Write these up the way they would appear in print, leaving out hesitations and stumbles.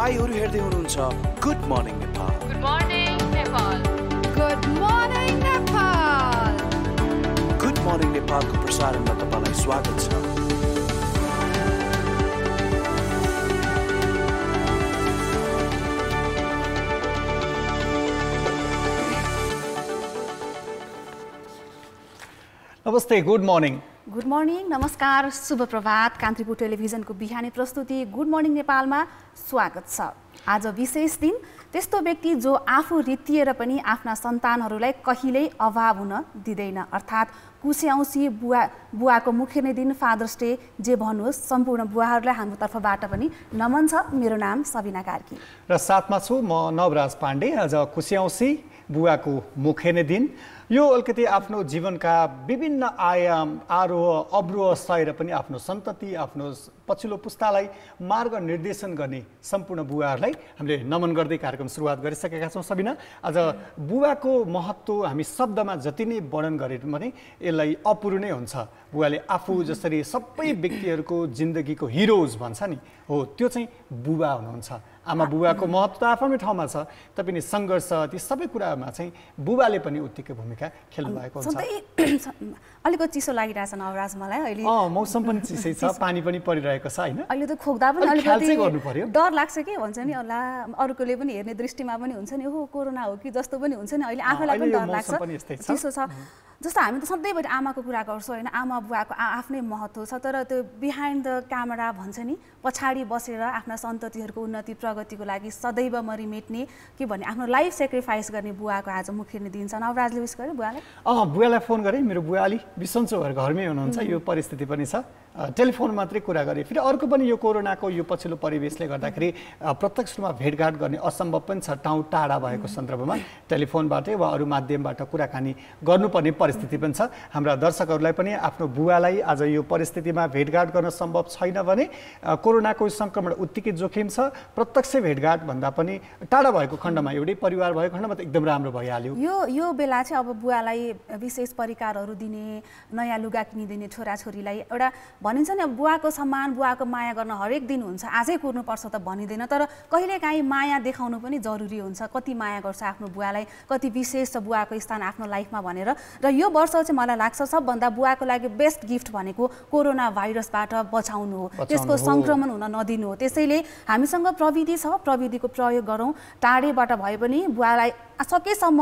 तपाईहरु हेर्दै हुनुहुन्छ good morning Nepal. Good morning Nepal. Good morning Nepal. Good morning नेपालको प्रसारणमा तपाईलाई स्वागत छ। नमस्ते, गुड मर्निङ। गुड मर्निङ, नमस्कार, शुभ प्रभात। कान्तिपुर टेलिभिजनको बिहानी प्रस्तुति गुड मर्निङ नेपालमा स्वागत छ। आज विशेष दिन। त्यस्तो व्यक्ति जो आफू रित्तिएर पनि आफ्ना सन्तानहरूलाई कहिल्यै अभाव हुन दिँदैन, अर्थात् कुशे बुवाको मुख्य नै दिन, फादर्स डे जे भन्नुहोस्, सम्पूर्ण बुवाहरूलाई हाम्रो तर्फबाट पनि नमन छ। मेरो नाम सबिना कार्की र साथमा छु म नवराज पाण्डे। आज कुशे बुवाको मुख्य नै दिन। यो अलिकति आफ्नो जीवनका विभिन्न आयाम आरोह अवरोह सहेर पनि आफ्नो सन्तति, आफ्नो पछिल्लो पुस्तालाई मार्ग निर्देशन गर्ने सम्पूर्ण बुवाहरूलाई हामीले नमन गर्दै कार्यक्रम सुरुवात गरिसकेका छौँ। सबिना, आज बुवाको महत्त्व हामी शब्दमा जति नै वर्णन गरे पनि यसलाई अपुरो नै हुन्छ। बुवाले आफू जसरी सबै व्यक्तिहरूको जिन्दगीको हिरोज भन्छ नि, हो त्यो चाहिँ बुबा हुनुहुन्छ। आमा बुबाको महत्त्व त आफ्नै ठाउँमा छ, तैपनि सङ्घर्ष ती सबै कुरामा चाहिँ बुबाले पनि उत्तिकै भूमिका खेल्नु भएको हुन्छ। अलिकति चिसो लागिरहेछ नवराज मलाई अहिले। मौसम पनि चिसै छ, पानी पनि परिरहेको छ होइन। अहिले त खोक्दा पनि अलिकति गर्नु पर्यो, डर लाग्छ कि भन्छ नि, होला अरूकोले पनि हेर्ने दृष्टिमा पनि हुन्छ नि, ओहो कोरोना हो कि जस्तो पनि हुन्छ नि। अहिले आफैलाई पनि डर लाग्छ, चिसो छ। जस्तो हामी त सधैँभरि आमाको कुरा गर्छौँ होइन, आमा बुवाको आफ्नै महत्त्व छ, तर त्यो बिहाइन्ड द क्यामेरा भन्छ नि, पछाडि बसेर आफ्ना सन्ततिहरूको उन्नति प्रगतिको लागि सदैव मरिमेट्ने के भन्ने आफ्नो लाइफ सेक्रिफाइस गर्ने बुवाको आज मुख्य दिन छ। नवराजले विस गर्यो बुवालाई? बुवालाई फोन गरेँ। मेरो बुवा अलि बिसन्चो भएर घरमै हुनुहुन्छ, यो परिस्थिति पनि छ। टेलिफोन मात्रै कुरा गरेँ। फेरि अर्को पनि यो कोरोनाको यो पछिल्लो परिवेशले गर्दाखेरि प्रत्यक्ष रूपमा भेटघाट गर्ने असम्भव पनि छ। ठाउँ टाढा भएको सन्दर्भमा टेलिफोनबाटै वा अरू माध्यमबाट कुराकानी गर्नुपर्ने परिस्थिति पनि छ। हाम्रा दर्शकहरूलाई पनि आफ्नो बुवालाई आज यो परिस्थितिमा भेटघाट गर्न सम्भव छैन भने कोरोनाको सङ्क्रमण उत्तिकै जोखिम छ। प्रत्यक्ष भेटघाट भन्दा पनि टाढा भएको खण्डमा, एउटै परिवार भएको खण्डमा त एकदम राम्रो भइहाल्यो। यो बेला चाहिँ अब बुवालाई विशेष परिकारहरू दिने, नयाँ लुगा किनिदिने छोराछोरीलाई एउटा भनिन्छ नि, अब बुवाको सम्मान, बुवाको माया गर्न हरेक दिन हुन्छ। आजै कुर्नुपर्छ त भनिँदैन, तर कहिलेकाहीँ माया देखाउनु पनि जरुरी हुन्छ। कति माया गर्छ आफ्नो बुवालाई, कति विशेष छ बुवाको स्थान आफ्नो लाइफमा भनेर। र यो वर्ष चाहिँ मलाई लाग्छ सबभन्दा बुवाको लागि बेस्ट गिफ्ट भनेको कोरोना भाइरसबाट बचाउनु हो, त्यसको सङ्क्रमण हुन नदिनु हो। त्यसैले हामीसँग प्रविधि छ, प्रविधिको प्रयोग गरौँ। टाढेबाट भए पनि बुवालाई सकेसम्म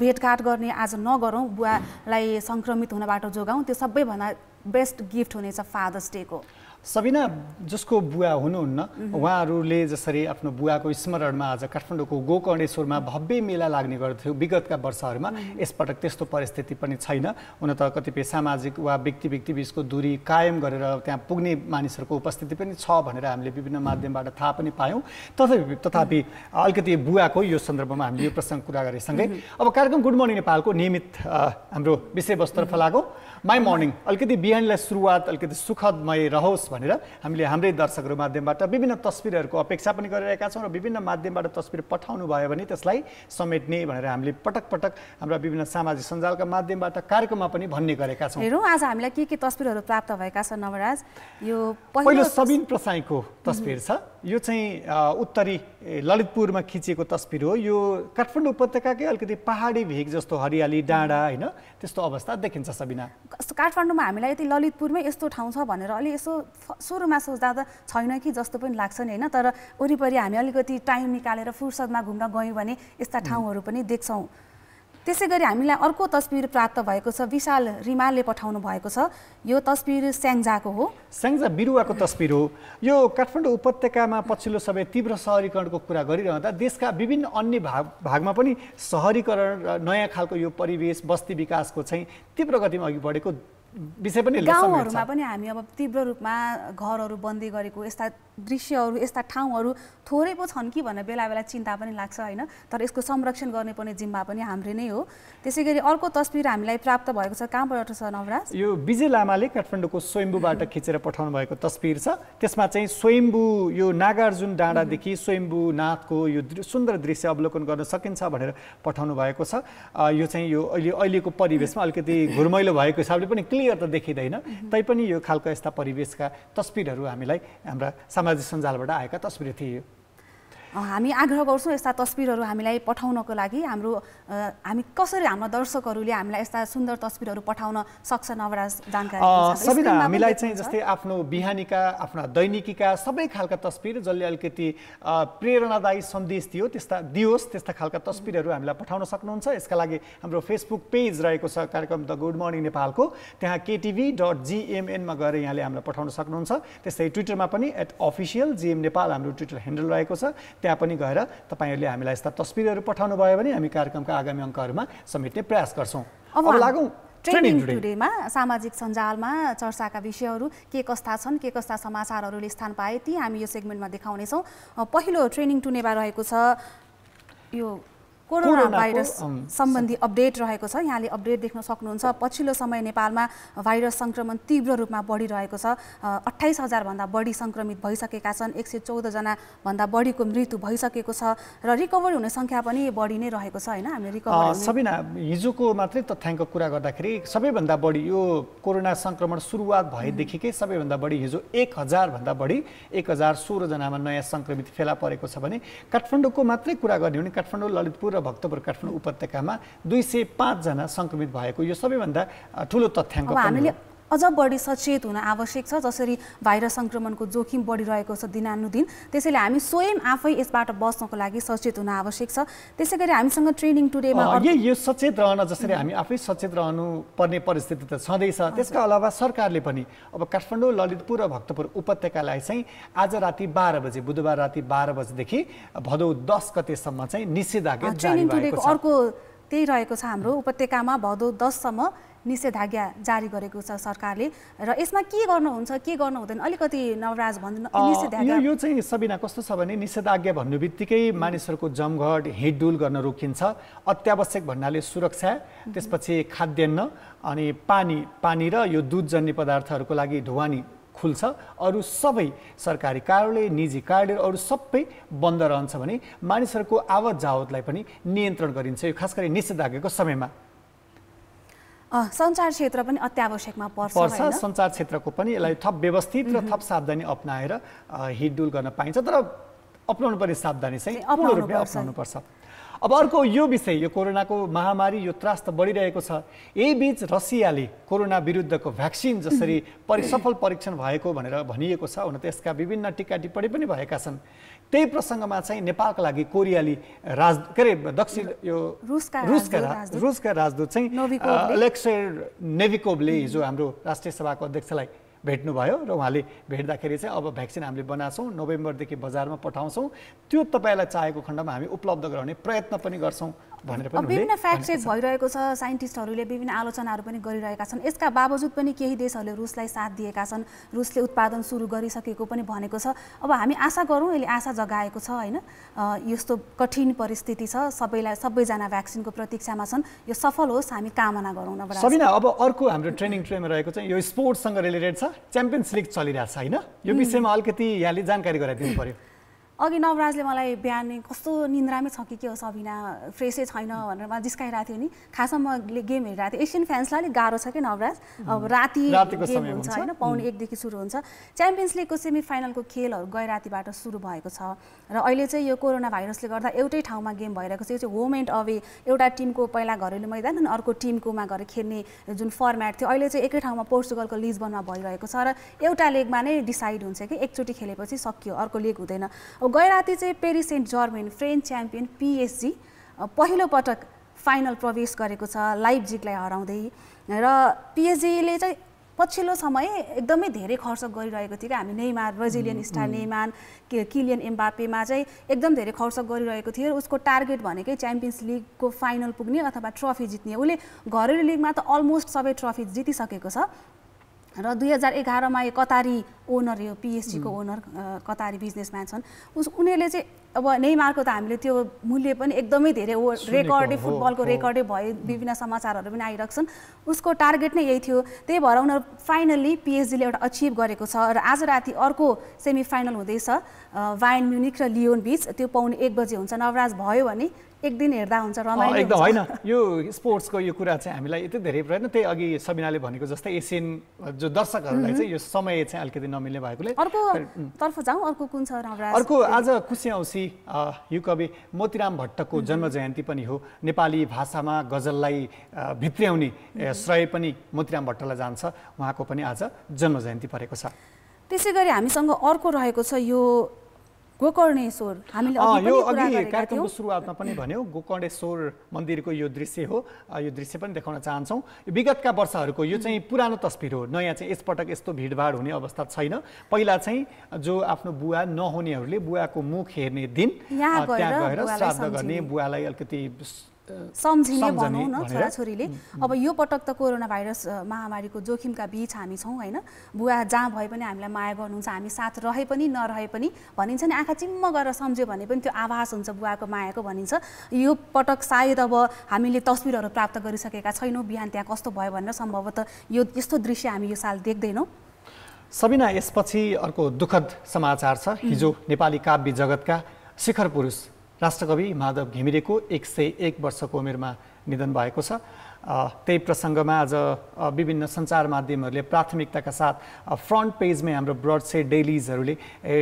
भेटघाट गर्ने आज नगरौँ, बुवालाई सङ्क्रमित हुनबाट जोगाउँ। त्यो सबैभन्दा बेस्ट गिफ्ट हुनेछ फादर्स डेको। सबिना, जसको बुवा हुनुहुन्न उहाँहरूले जसरी आफ्नो बुवाको स्मरणमा आज काठमाडौँको गोकर्णेश्वरमा भव्य मेला लाग्ने गर्थ्यो विगतका वर्षहरूमा, यसपटक त्यस्तो परिस्थिति पनि छैन। हुन त कतिपय सामाजिक वा व्यक्ति बिचको दूरी कायम गरेर त्यहाँ पुग्ने मानिसहरूको उपस्थिति पनि छ भनेर हामीले विभिन्न माध्यमबाट थाहा पनि पायौँ। तथापि अलिकति बुवाको यो सन्दर्भमा हामीले यो प्रसङ्ग कुरा गरेसँगै अब कार्यक्रम गुड मर्निङ नेपालको नियमित हाम्रो विषयवस्तुतर्फ लागौँ। माई मर्निङ अलिकति बिहानीलाई सुरुवात अलिकति सुखदमय रहोस् भनेर हामीले हाम्रै दर्शकहरू माध्यमबाट विभिन्न तस्बिरहरूको अपेक्षा पनि गरिरहेका छौँ र विभिन्न माध्यमबाट तस्बिर पठाउनु भयो भने त्यसलाई समेट्ने भनेर हामीले पटक पटक हाम्रा विभिन्न सामाजिक सञ्जालका माध्यमबाट कार्यक्रममा पनि भन्ने गरेका छौँ। हेरौँ आज हामीलाई के तस्बिरहरू प्राप्त भएका छन् नवराज। यो पहिलो सबिन प्रसाईको तस्बिर छ। यो चाहिँ उत्तरी ललितपुरमा खिचिएको तस्बिर हो। यो काठमाडौँ उपत्यकाकै अलिकति पहाडी भेग जस्तो हरियाली, डाँडा होइन, त्यस्तो अवस्था देखिन्छ सबिना। काठमाडौँमा हामीलाई यति ललितपुरमै यस्तो ठाउँ छ भनेर अलि यसो सुरुमा सोच्दा त छैन कि जस्तो पनि लाग्छ नि होइन, तर वरिपरि हामी अलिकति टाइम निकालेर फुर्सदमा घुम्न गयौँ भने यस्ता ठाउँहरू पनि देख्छौँ। त्यसै गरी हामीलाई अर्को तस्बिर प्राप्त भएको छ, विशाल रिमालले पठाउनु भएको छ। यो तस्बिर स्याङ्जाको हो। स्याङ्जा बिरुवाको तस्बिर हो। यो काठमाडौँ उपत्यकामा पछिल्लो समय तीव्र सहरीकरणको कुरा गरिरहँदा देशका विभिन्न अन्य भागमा पनि सहरीकरण, नयाँ खालको यो परिवेश, बस्ती विकासको चाहिँ तीव्र गतिमा अघि बढेको विषय पनि गाउँहरूमा पनि हामी अब तीव्र रूपमा घरहरू बन्दी गरेको यस्ता दृश्यहरू, यस्ता ठाउँहरू थोरै पो छन् कि भनेर बेला बेला चिन्ता पनि लाग्छ होइन, तर यसको संरक्षण गर्ने पनि जिम्मा पनि हाम्रै नै हो। त्यसै गरी अर्को तस्बिर हामीलाई प्राप्त भएको छ, कहाँबाट छ नवराज? यो विजय लामाले काठमाडौँको स्वयम्भूबाट खिचेर पठाउनु भएको तस्बिर छ। त्यसमा चाहिँ स्वयम्भू यो नागार्जुन डाँडादेखि स्वयम्भूनाथको यो सुन्दर दृश्य अवलोकन गर्न सकिन्छ भनेर पठाउनु भएको छ। यो चाहिँ यो अहिलेको परिवेशमा अलिकति घुरमैलो भएको हिसाबले पनि क्लियर त देखिँदैन, तैपनि यो खालको यस्ता परिवेशका तस्बिरहरू हामीलाई हाम्रा सामाजिक सञ्जालबाट आएका तस्बिर थिए। हामी आग्रह गर्छौँ यस्ता तस्बिरहरू हामीलाई पठाउनको लागि हामी कसरी हाम्रो दर्शकहरूले हामीलाई यस्ता सुन्दर तस्बिरहरू पठाउन सक्छ नवराज जानकारी सबिना हामीलाई चाहिँ जस्तै आफ्नो बिहानीका आफ्ना दैनिकीका सबै खालका तस्बिर जसले अलिकति प्रेरणादायी सन्देश दियोस् त्यस्ता खालका तस्बिरहरू हामीलाई पठाउन सक्नुहुन्छ। यसका लागि हाम्रो फेसबुक पेज रहेको छ कार्यक्रम द गुड मर्निङ नेपालको, त्यहाँ ktv.gmn मा गएर यहाँले हामीलाई पठाउन सक्नुहुन्छ। त्यस्तै ट्विटरमा पनि @officialgm नेपाल हाम्रो ट्विटर ह्यान्डल रहेको छ, त्यहाँ पनि गएर तपाईहरुले हामीलाई यस्ता तस्बिरहरू पठाउनु भयो भने हामी कार्यक्रमका आगामी अङ्कहरुमा समेट्ने प्रयास गर्छौं। अब लागौं ट्रेन्डिङ टुडेमा सामाजिक सञ्जालमा चर्चाका विषयहरू के कस्ता छन्, के कस्ता समाचारहरूले स्थान पाए ती हामी यो सेगमेन्टमा देखाउनेछौँ। पहिलो ट्रेन्डिङ टुडेमा रहेको छ यो कोरोना भाइरस सम्बन्धी अपडेट रहेको छ। यहाँले अपडेट देख्न सक्नुहुन्छ। पछिल्लो समय नेपालमा भाइरस संक्रमण तीव्र रूपमा बढिरहेको छ। 28,000 भन्दा बढी संक्रमित भइसकेका छन्। 114 जना भन्दा बढीको मृत्यु भइसकेको छ र रिकभरी हुने संख्या पनि बढी नै रहेको छ हैन। हामीले रिकभरी सबिना हिजोको मात्रै तथ्याङ्क कुरा गर्दाखेरि सबैभन्दा बढी यो कोरोना संक्रमण सुरुवात भएदेखिकै सबैभन्दा बढी हिजो 1000 भन्दा बढी 1016 जनामा नयाँ संक्रमित फेला परेको छ भने काठमाडौँको मात्रै कुरा गर्ने हो भने काठमाडौँ, ललितपुर र भक्तपुर काठमाडौँ उपत्यकामा 205 जना संक्रमित भएको यो सबैभन्दा ठूलो तथ्याङ्क पनि हो। हामीले अझ बढी सचेत हुन आवश्यक छ। जसरी भाइरस संक्रमणको जोखिम बढिरहेको छ दिनानुदिन, त्यसैले हामी स्वयं आफै यसबाट बच्नको लागि सचेत हुन आवश्यक छ। त्यसैगरी हामीसँग ट्रेनिङ टुडेमा यो सचेत रहन, जसरी हामी आफै सचेत रहनु पर्ने परिस्थिति त छँदैछ, त्यसका अलावा सरकारले पनि अब काठमाडौँ, ललितपुर र भक्तपुर उपत्यकालाई चाहिँ आज राति 12 बजे बुधबार राति 12 बजेदेखि भदौ 10 गतेसम्म चाहिँ निषेधाज्ञा जारी भएको छ। अर्को त्यही रहेको छ हाम्रो उपत्यकामा भदौ 10 सम्म निषेधाज्ञा जारी गरेको छ सरकारले। र यसमा के गर्नुहुन्छ के गर्नु हुँदैन अलिकति नवराज भन्नु। निषेधाज्ञा यो चाहिँ सबिना कस्तो छ भने निषेधाज्ञा भन्नु बित्तिकै मानिसहरूको जमघट हिँडडुल गर्न रोकिन्छ। अत्यावश्यक भन्नाले सुरक्षा, त्यसपछि खाद्यान्न अनि पानी र यो दूधजन्य पदार्थहरूको लागि ढुवानी खुल्छ। अरू सबै सरकारी कार्यालय, निजी कार्यालय अरू सबै बन्द रहन्छ भने मानिसहरूको आवत जावतलाई पनि नियन्त्रण गरिन्छ। यो खास गरी निषेधाज्ञाको समयमा सञ्चार क्षेत्र पनि अत्यावश्यकमा पर्छ। सञ्चार क्षेत्रको पनि यसलाई थप व्यवस्थित र थप सावधानी अपनाएर हिँडडुल गर्न पाइन्छ, तर अपनाउनु पर्ने सावधानी चाहिँ पूर्ण रूपले अपनाउनुपर्छ। अब अर्को यो विषय, यो कोरोनाको महामारी यो त्रास त बढिरहेको छ। यही बीच रसियाले कोरोना विरुद्धको भ्याक्सिन जसरी सफल परीक्षण भएको भनेर भनिएको छ, हुन त यसका विभिन्न टिका टिप्पणी पनि भएका छन्। त्यही प्रसङ्गमा चाहिँ नेपालका लागि कोरियाली दक्षिण यो रुसका राजदूत चाहिँ अलेक्सेई नेभिकोभले हिजो हाम्रो राष्ट्रिय सभाको अध्यक्षलाई भेट्नुभयो र उहाँले भेट्दाखेरि चाहिँ अब भ्याक्सिन हामीले बनाउँछौँ, नोभेम्बरदेखि बजारमा पठाउँछौँ, त्यो तपाईँलाई चाहेको खण्डमा हामी उपलब्ध गराउने प्रयत्न पनि गर्छौँ भनेर पनि विभिन्न फ्याक्ट चेक भइरहेको छ। साइन्टिस्टहरूले विभिन्न आलोचनाहरू पनि गरिरहेका छन्। यसका बावजुद पनि केही देशहरूले रुसलाई साथ दिएका छन्। रुसले उत्पादन सुरु गरिसकेको पनि भनेको छ। अब हामी आशा गरौँ, यसले आशा जगाएको छ हैन। यस्तो कठिन परिस्थिति छ, सबैजना भ्याक्सिनको प्रतीक्षामा छन्। यो सफल होस् हामी कामना गरौँ। सबिना अब अर्को हाम्रो ट्रेनिङ ट्रेनमा रहेको चाहिँ यो स्पोर्ट्ससँग रिलेटेड छ। च्याम्पियन्स लिग चलिरहेछ हैन, यो विषयमा अलिकति यहाँले जानकारी गराइदिनु पर्यो। अघि नवराजले मलाई बिहान कस्तो निन्द्रामै छ कि के हो सबिना फ्रेसै छैन भनेर मलाई जिस्काइरहेको थियो नि। खासमा म गेम हेरिरहेको थिएँ। एसियन फ्यान्सलाई अलिक गाह्रो छ कि नवराज, अब रातिको गेम हुन्छ होइन, पाउने 1 देखि सुरु हुन्छ। च्याम्पियन्स लिगको सेमिफाइनलको खेलहरू गए रातिबाट सुरु भएको छ र अहिले चाहिँ यो कोरोना भाइरसले गर्दा एउटै ठाउँमा गेम भइरहेको छ। यो चाहिँ होम एन्ड अवे, एउटा टिमको पहिला घरेलु मैदान अनि अर्को टिमकोमा गएर खेल्ने जुन फर्मेट थियो, अहिले चाहिँ एकै ठाउँमा पोर्चुगलको लिजबनमा भइरहेको छ र एउटा लेगमा नै डिसाइड हुन्छ कि एकचोटि खेलेपछि सकियो, अर्को लेग हुँदैन। गए राति चाहिँ Paris Saint Germain French champion PSG पहिलो पटक फाइनल प्रवेश गरेको छ लाइप्जिगलाई हराउँदै। र PSG ले चाहिँ पछिल्लो समय एकदमै धेरै खर्च गरिरहेको थियो कि हामी Neymar Brazilian star Neymar Kylian एम्बापेमा चाहिँ एकदम धेरै खर्च गरिरहेको थियो। उसको टार्गेट भनेकै च्याम्पियन्स लिगको फाइनल पुग्ने अथवा ट्रफी जित्ने। उसले घरेलु लिगमा त अलमोस्ट सबै ट्रफी जितिसकेको छ र 2011 मा यो कतारी ओनर, यो PSG को ओनर कतारी बिजनेसम्यान छन्। उनीहरूले चाहिँ अब नेइमारको त हामीले त्यो मूल्य पनि एकदमै धेरै रेकर्डै फुटबलको रेकर्डै भयो, विभिन्न समाचारहरू पनि आइरहेछन्। उसको टार्गेट नै यही थियो। त्यही भएर उनीहरू फाइनल्ली PSG ले एउटा अचिभ गरेको छ र आज राति अर्को सेमिफाइनल हुँदैछ बायर्न म्युनिख र लियोन बीच। त्यो पाउने 1 बजे हुन्छ। नवराज भयो भने एक दिन हेर्दा हुन्छ रमाइलो एकदम हुन्छ। होइन यो स्पोर्ट्सको यो कुरा चाहिँ हामीलाई यति धेरै रहेन, त्यही अघि सबिनाले भनेको जस्तै एसियन जो दर्शकहरूलाई चाहिँ यो समय चाहिँ अलिकति नमिल्ने भएकोले। अर्को तर्फ जाउँ, अर्को कुन छ नवराज? अर्को आज कुशे औँसी यो कवि मोतीराम भट्टको जन्म जयन्ती पनि हो। नेपाली भाषामा गजललाई भित्र्याउने श्रेय पनि मोतीराम भट्टलाई जान्छ, उहाँको पनि आज जन्म जयन्ती परेको छ। त्यसै गरी हामीसँग अर्को रहेको छ यो गोकर्णेश्वर। हामीले यो अघि कार्यक्रमको सुरुवातमा पनि भन्यो गोकर्णेश्वर मन्दिरको यो दृश्य हो, यो दृश्य पनि देखाउन चाहन्छौँ। यो विगतका वर्षहरूको यो चाहिँ पुरानो तस्बिर हो, नयाँ चाहिँ यसपटक यस्तो भिडभाड हुने अवस्था छैन। पहिला चाहिँ जो आफ्नो बुवा नहुनेहरूले बुवाको मुख हेर्ने दिन त्यहाँ गएर श्राद्ध गर्ने, बुवालाई अलिकति सम्झिने भनौँ न छोराछोरीले। अब यो पटक त कोरोना भाइरस महामारीको जोखिमका बीच हामी छौँ होइन। बुवा जहाँ भए पनि हामीलाई माया गर्नुहुन्छ, हामी साथ रहे पनि नरहे पनि भनिन्छ नि, आँखा चिम्म गरेर सम्झ्यो भने पनि त्यो आभास हुन्छ बुवाको मायाको भनिन्छ। यो पटक सायद अब हामीले तस्बिरहरू प्राप्त गरिसकेका छैनौँ, बिहान त्यहाँ कस्तो भयो भनेर सम्भवतः यो यस्तो दृश्य हामी यो साल देख्दैनौँ। सबिना, यसपछि अर्को दुःखद समाचार छ। हिजो नेपाली काव्य जगतका शिखर पुरुष राष्ट्रकवि माधव घिमिरेको 101 वर्षको उमेरमा निधन भएको छ। त्यही प्रसङ्गमा आज विभिन्न सञ्चार माध्यमहरूले प्राथमिकताका साथ फ्रन्ट पेजमै हाम्रो ब्रडसेड डेलिजहरूले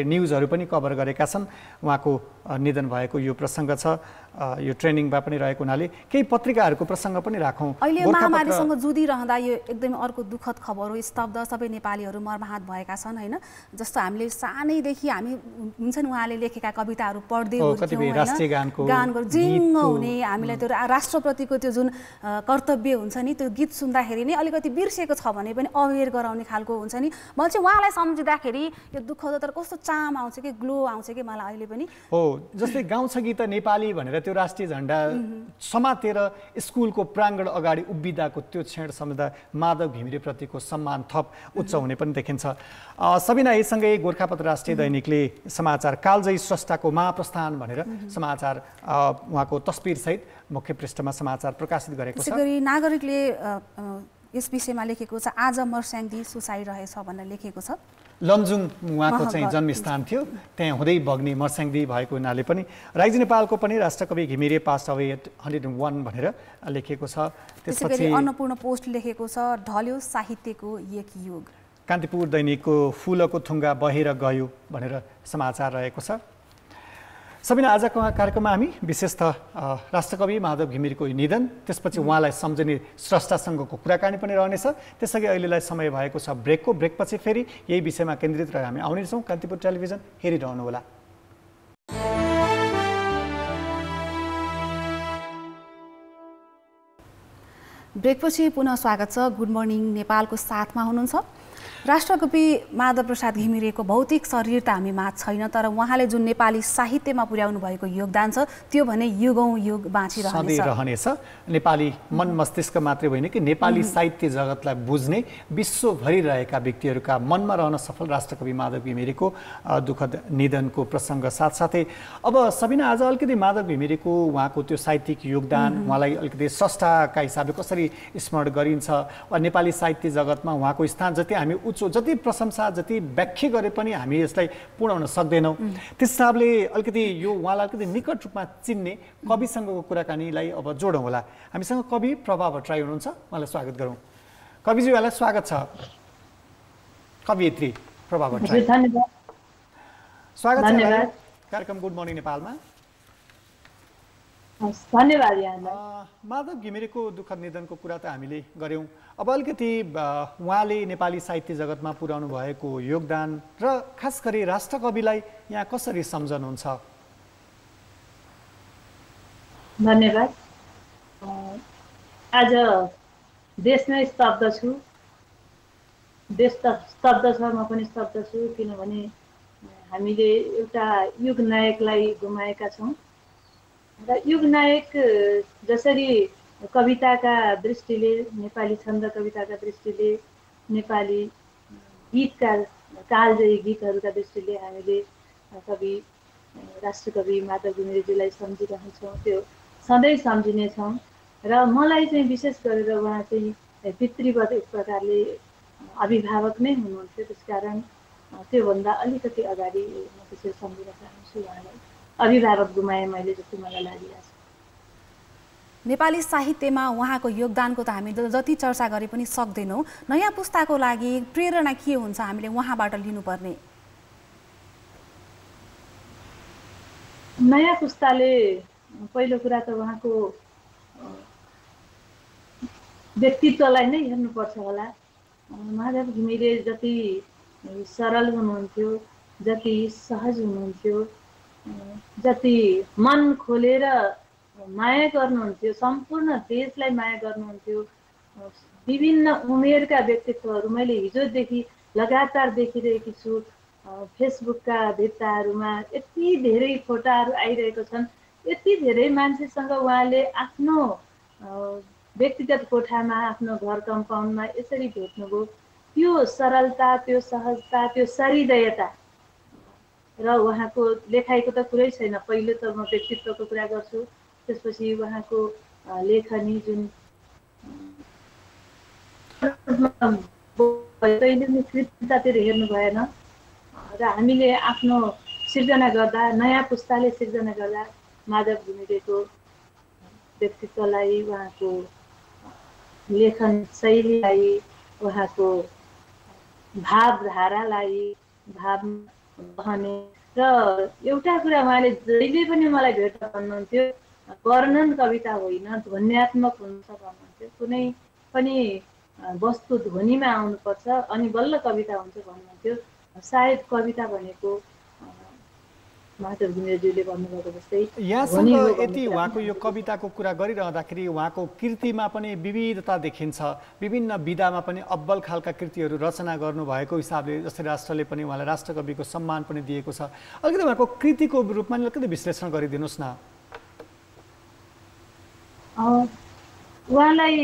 न्युजहरू पनि कभर गरेका छन्। उहाँको निधन भएको यो प्रसङ्ग छ, यो ट्रेनिङमा पनि रहेको हुनाले केही पत्रिकाहरूको प्रसङ्ग पनि राखौँ। अहिले महामारीसँग जुधिरहँदा यो एकदमै अर्को दुःखद खबर हो। स्तब्ध सबै नेपालीहरू मर्माहत भएका छन् होइन। जस्तो हामीले सानैदेखि हामी हुन्छ नि उहाँले लेखेका कविताहरू पढ्दै गान जिङ्ग हुने, हामीलाई त्यो राष्ट्रप्रतिको त्यो जुन कर्तव्य हुन्छ नि, त्यो गीत सुन्दाखेरि नै अलिकति बिर्सेको छ भने पनि अवेर गराउने खालको हुन्छ नि। मैले चाहिँ उहाँलाई सम्झिँदाखेरि यो दुःखद तर कस्तो चाम आउँछ कि ग्लो आउँछ कि मलाई अहिले पनि। हो, जस्तै गाउँछ गीत नेपाली भनेर त्यो राष्ट्रिय झन्डा समातेर स्कुलको प्राङ्गण अगाडि उभिँदाको त्यो क्षण सम्झदा माधव घिमिरेप्रतिको सम्मान थप उच्च हुने पनि देखिन्छ। सबिना, यसँगै गोरखापत्र राष्ट्रिय दैनिकले समाचार कालजयी स्रष्टाको महाप्रस्थान भनेर समाचार उहाँको तस्बिरसहित मुख्य पृष्ठमा समाचार प्रकाशित गरेको छ। त्यसै गरी नागरिकले यस विषयमा लेखेको छ, आज मर्स्याङ्दी सुसाइरहेछ भनेर लेखेको छ। लमजुङ उहाँको चाहिँ जन्मस्थान थियो, त्यहाँ हुँदै बग्ने मर्स्याङ्दी भएको हुनाले पनि राइज नेपालको पनि राष्ट्रकवि घिमिरे पास्ट अवे एट 101 भनेर लेखेको छ। त्यसैगरी अन्नपूर्ण पोस्ट लेखेको छ, ढल्यो साहित्यको एक युग। कान्तिपुर दैनिकको फुलको थुङ्गा बहेर गयो भनेर समाचार रहेको छ। सबिना, आजको कार्यक्रममा हामी विशेषतः राष्ट्रकवि माधव घिमिरेको निधन, त्यसपछि उहाँलाई सम्झने स्रष्टासँगको कुराकानी पनि रहनेछ। त्यसअघि अहिलेलाई समय भएको छ ब्रेकको। ब्रेकपछि फेरि यही विषयमा केन्द्रित रहेर हामी आउनेछौँ। कान्तिपुर टेलिभिजन हेरिरहनुहोला। ब्रेकपछि पुनः स्वागत छ। गुड मर्निङ नेपालको साथमा हुनुहुन्छ। राष्ट्रकवि माधव प्रसाद घिमिरेको भौतिक शरीर त हामी माझ छैन, तर उहाँले जुन नेपाली साहित्यमा पुर्याउनु भएको योगदान छ त्यो भने युगौँ युग बाँचिरहनेछ। नेपाली मन मस्तिष्क मात्रै होइन कि नेपाली साहित्य जगतलाई बुझ्ने विश्वभरि रहेका व्यक्तिहरूका मनमा रहन सफल राष्ट्रकवि माधव घिमिरेको दुःखद निधनको प्रसङ्ग साथसाथै अब सबिना, आज अलिकति माधव घिमिरेको उहाँको त्यो साहित्यिक योगदान, उहाँलाई अलिकति स्रष्टाका हिसाबले कसरी स्मरण गरिन्छ वा नेपाली साहित्य जगतमा उहाँको स्थान जति हामी जति प्रशंसा जति व्याख्या गरे पनि हामी यसलाई पुर्याउन सक्दैनौँ। त्यस हिसाबले अलिकति यो उहाँलाई अलिकति निकट रूपमा चिन्ने कविसँगको कुराकानीलाई अब जोडौँ होला। हामीसँग कवि प्रभा भट्टराई हुनुहुन्छ, उहाँलाई स्वागत गरौँ। कविजी, उहाँलाई स्वागत छ। कवियत्री प्रभा भट्टराई, स्वागत छ कार्यक्रम गुड मर्निङ नेपालमा। धन्यवाद यहाँलाई। माधव घिमिरेको दुःखद निधनको कुरा त हामीले गऱ्यौँ। अब अलिकति उहाँले नेपाली साहित्य जगतमा पुर्याउनु भएको योगदान र खास गरी राष्ट्रकविलाई यहाँ कसरी सम्झनुहुन्छ? धन्यवाद। आज देश नै स्तब्ध छु, देश त स्तब्ध छ, म पनि स्तब्ध छु, किनभने हामीले एउटा युग नायकलाई गुमाएका छौँ र युग नायक जसरी कविताका दृष्टिले, नेपाली छन्द कविताका दृष्टिले, नेपाली गीतका कालजयी गीतहरूका दृष्टिले हामीले कवि राष्ट्रकवि माधव घिमिरेजीलाई सम्झिरहन्छौँ, त्यो सधैँ सम्झिनेछौँ। र मलाई चाहिँ विशेष गरेर उहाँ चाहिँ पितृवत एक प्रकारले अभिभावक नै हुनुहुन्थ्यो, त्यसकारण त्योभन्दा अलिकति अगाडि म त्यसरी सम्झिन चाहन्छु उहाँलाई। अभिभावक गुमाएँ मैले जस्तो मलाई लागिरहेको छ। नेपाली साहित्यमा उहाँको योगदानको त हामी जति चर्चा गरे पनि सक्दैनौँ। नयाँ पुस्ताको लागि प्रेरणा के हुन्छ हामीले उहाँबाट लिनुपर्ने? नयाँ पुस्ताले पहिलो कुरा त उहाँको व्यक्तित्वलाई नै हेर्नुपर्छ होला। माधव घिमिरे जति सरल हुनुहुन्थ्यो, जति सहज हुनुहुन्थ्यो, जति मन खोलेर माया गर्नुहुन्थ्यो, सम्पूर्ण देशलाई माया गर्नुहुन्थ्यो। विभिन्न उमेरका व्यक्तित्वहरू मैले हिजोदेखि लगातार देखिरहेकी छु। फेसबुकका भित्ताहरूमा यति धेरै फोटाहरू आइरहेको छन्, यति धेरै मान्छेसँग उहाँले आफ्नो व्यक्तिगत कोठामा, आफ्नो घर कम्पाउन्डमा यसरी भेट्नुभयो। त्यो सरलता, त्यो सहजता, त्यो सहृदयता र उहाँको लेखाइको त कुरै छैन। पहिलो त म व्यक्तित्वको कुरा गर्छु, त्यसपछि उहाँको लेखनी जुन कहिले पनि कृतितातिर हेर्नु भएन र हामीले आफ्नो सिर्जना गर्दा, नयाँ पुस्ताले सिर्जना गर्दा माधव घिमिरेको व्यक्तित्वलाई, उहाँको लेखन शैलीलाई, उहाँको भावधारालाई, भाव बहने र एउटा कुरा उहाँले जहिले पनि मलाई भेट्दा भन्नुहुन्थ्यो, वर्णन कविता होइन, ध्वन्यात्मक हुन्छ भन्नुहुन्थ्यो। कुनै पनि वस्तु ध्वनिमा आउनुपर्छ अनि बल्ल कविता हुन्छ भन्नुहुन्थ्यो। सायद कविता भनेको माधव घिमिरेज्यूले भन्नुभएको जस्तै यहाँसँग यति उहाँको यो कविताको कुरा गरिरहँदाखेरि उहाँको कृतिमा पनि विविधता देखिन्छ। विभिन्न विधामा पनि अब्बल खालका कृतिहरू रचना गर्नुभएको हिसाबले जस्तै राष्ट्रले पनि उहाँलाई राष्ट्रकविको सम्मान पनि दिएको छ। अलिकति उहाँको कृतिको रूपमा अलिकति विश्लेषण गरिदिनुहोस् न। उहाँलाई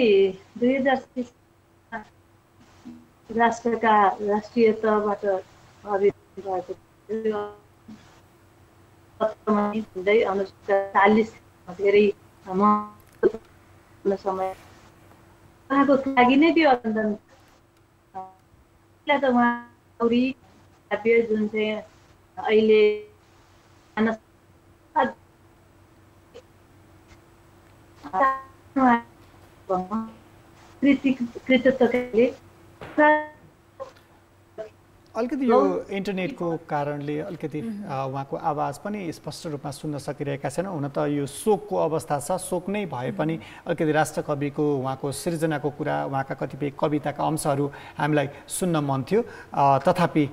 2030 राष्ट्रका राष्ट्रिय तहबाट आवेदन भएको हुँदै 40 धेरै महत्त्वपूर्ण समय उहाँको लागि नै त्यो अभिनन्दन। त उहाँ गौरी काव्य जुन चाहिँ अहिले कृतित्वले अलिकति यो इन्टरनेटको कारणले अलिकति उहाँको आवाज पनि स्पष्ट रूपमा सुन्न सकिरहेका छैन। हुन त यो शोकको अवस्था छ, शोक नै भए पनि अलिकति राष्ट्रकविको उहाँको सृजनाको कुरा, उहाँका कतिपय कविताका अंशहरू हामीलाई सुन्न मन थियो। तथापि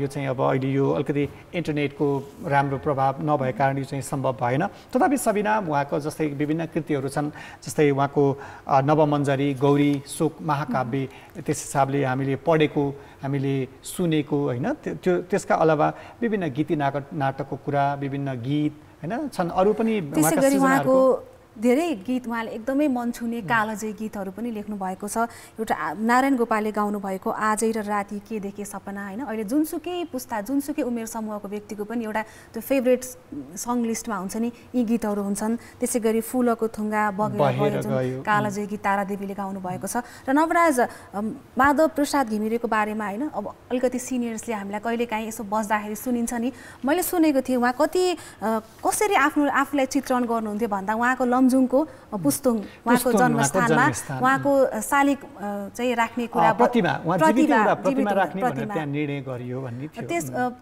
यो चाहिँ अब अहिले यो अलिकति इन्टरनेटको राम्रो प्रभाव नभएको कारण यो चाहिँ सम्भव भएन। तथापि सबिना उहाँको जस्तै विभिन्न कृतिहरू छन्, जस्तै उहाँको नवमञ्जरी, गौरी, शोक महाकाव्य, त्यस हिसाबले हामीले पढेको, हामीले सुनेको होइन। त्यसका अलावा विभिन्न गीती नाटकको कुरा, विभिन्न गीत होइन छन्, अरू पनि उहाँको धेरै गीत उहाँले एकदमै मन छुने कालजयी गीतहरू पनि लेख्नु भएको छ। एउटा नारायण गोपालले गाउनु भएको आजै र राति के देखे सपना होइन, अहिले जुनसुकै पुस्ता, जुनसुकै उमेर समूहको व्यक्तिको पनि एउटा त्यो फेभरेट सङ लिस्टमा हुन्छ नि, यी गीतहरू हुन्छन्। त्यसै गरी फुलको थुङ्गा बगेर जुन कालजयी गीत तारादेवीले गाउनु भएको छ। र नवराज, माधव प्रसाद घिमिरेको बारेमा होइन, अब अलिकति सिनियर्सले हामीलाई कहिलेकाहीँ यसो बस्दाखेरि सुनिन्छ नि, मैले सुनेको थिएँ उहाँ कसरी आफूलाई चित्रण गर्नुहुन्थ्यो भन्दा उहाँको लमजुङको पुस्तुङ उहाँको जन्मस्थानमा उहाँको शालिग चाहिँ राख्ने कुरा,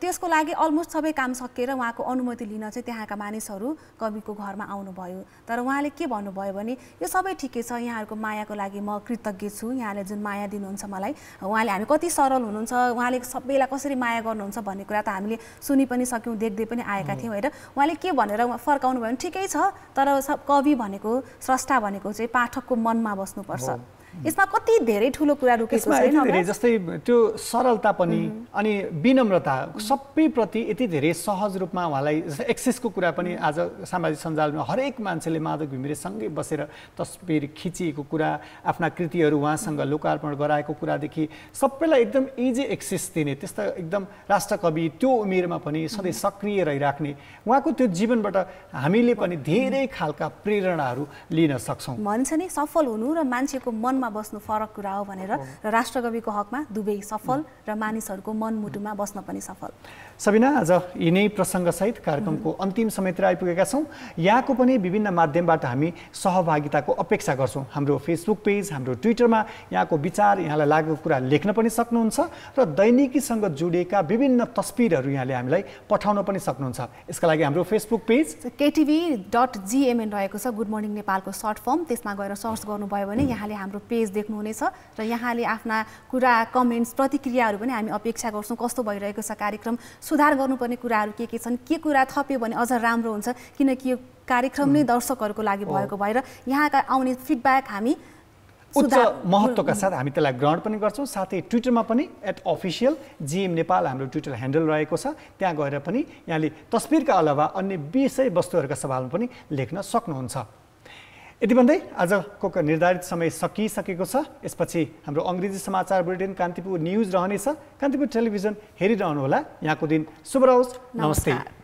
त्यसको लागि अलमोस्ट सबै काम सकेर उहाँको अनुमति लिन चाहिँ त्यहाँका मानिसहरू कविको घरमा आउनुभयो। तर उहाँले के भन्नुभयो भने यो सबै ठिकै छ, यहाँहरूको मायाको लागि म कृतज्ञ छु, यहाँले जुन माया दिनुहुन्छ मलाई, उहाँले हामी कति सरल हुनुहुन्छ, उहाँले सबैलाई कसरी माया गर्नुहुन्छ भन्ने कुरा त हामीले सुनि पनि सक्यौँ, देख्दै पनि आएका थियौँ होइन। उहाँले के भनेर फर्काउनु भयो भने ठिकै छ, तर कवि भनेको, स्रष्टा भनेको चाहिँ पाठकको मनमा बस्नुपर्छ। यसमा कति धेरै ठुलो कुरा रुकेको छैन। जस्तै त्यो सरलता पनि अनि विनम्रता सबैप्रति यति धेरै सहज रूपमा उहाँलाई, जस्तै एक्सेसको कुरा पनि आज सामाजिक सञ्जालमा हरेक मान्छेले माधव घिमिरेसँगै बसेर तस्बिर खिचिएको कुरा, आफ्ना कृतिहरू उहाँसँग लोकार्पण गराएको कुरादेखि सबैलाई एकदम इजी एक्सेस दिने, त्यस्ता एकदम राष्ट्रकवि त्यो उमेरमा पनि सधैँ सक्रिय रहिराख्ने उहाँको त्यो जीवनबाट हामीले पनि धेरै खालका प्रेरणाहरू लिन सक्छौँ। भन्छ नि, सफल हुनु र मान्छेको मनमा मनमा बस्नु फरक कुरा हो भनेर र राष्ट्रकविको हकमा दुवै सफल र मानिसहरूको मनमुटुमा बस्न पनि सफल। सबिना, आज यिनै प्रसङ्गसहित कार्यक्रमको अन्तिम समयतिर आइपुगेका छौँ। यहाँको पनि विभिन्न माध्यमबाट हामी सहभागिताको अपेक्षा गर्छौँ। हाम्रो फेसबुक पेज, हाम्रो ट्विटरमा यहाँको विचार, यहाँलाई लागेको कुरा लेख्न पनि सक्नुहुन्छ र दैनिकीसँग जोडिएका विभिन्न तस्बिरहरू यहाँले हामीलाई पठाउन पनि सक्नुहुन्छ। यसका लागि हाम्रो फेसबुक पेज ktv.gmn रहेको छ, गुड मर्निङ नेपालको सर्ट फर्म। त्यसमा गएर सर्च गर्नुभयो भने यहाँले हाम्रो पेज देख्नुहुनेछ र यहाँले आफ्ना कुरा, कमेन्ट्स, प्रतिक्रियाहरू पनि हामी अपेक्षा गर्छौँ। कस्तो भइरहेको छ कार्यक्रम, सुधार गर्नुपर्ने कुराहरू के छन्, के कुरा थप्यो भने अझ राम्रो हुन्छ, किनकि यो कार्यक्रम नै दर्शकहरूको लागि भएको भएर यहाँका आउने फिडब्याक हामी उच्च महत्त्वका साथ हामी त्यसलाई ग्रहण पनि गर्छौँ। साथै ट्विटरमा पनि @official GM नेपाल हाम्रो ट्विटर ह्यान्डल रहेको छ। त्यहाँ गएर पनि यहाँले तस्बिरका अलावा अन्य विषयवस्तुहरूका सवालमा पनि लेख्न सक्नुहुन्छ। यति भन्दै आजको निर्धारित समय सकिसकेको छ। यसपछि हाम्रो अङ्ग्रेजी समाचार बुलेटिन कान्तिपुर न्युज रहनेछ। कान्तिपुर टेलिभिजन हेरिरहनुहोला। यहाँको दिन शुभ रहोस्। नमस्ते।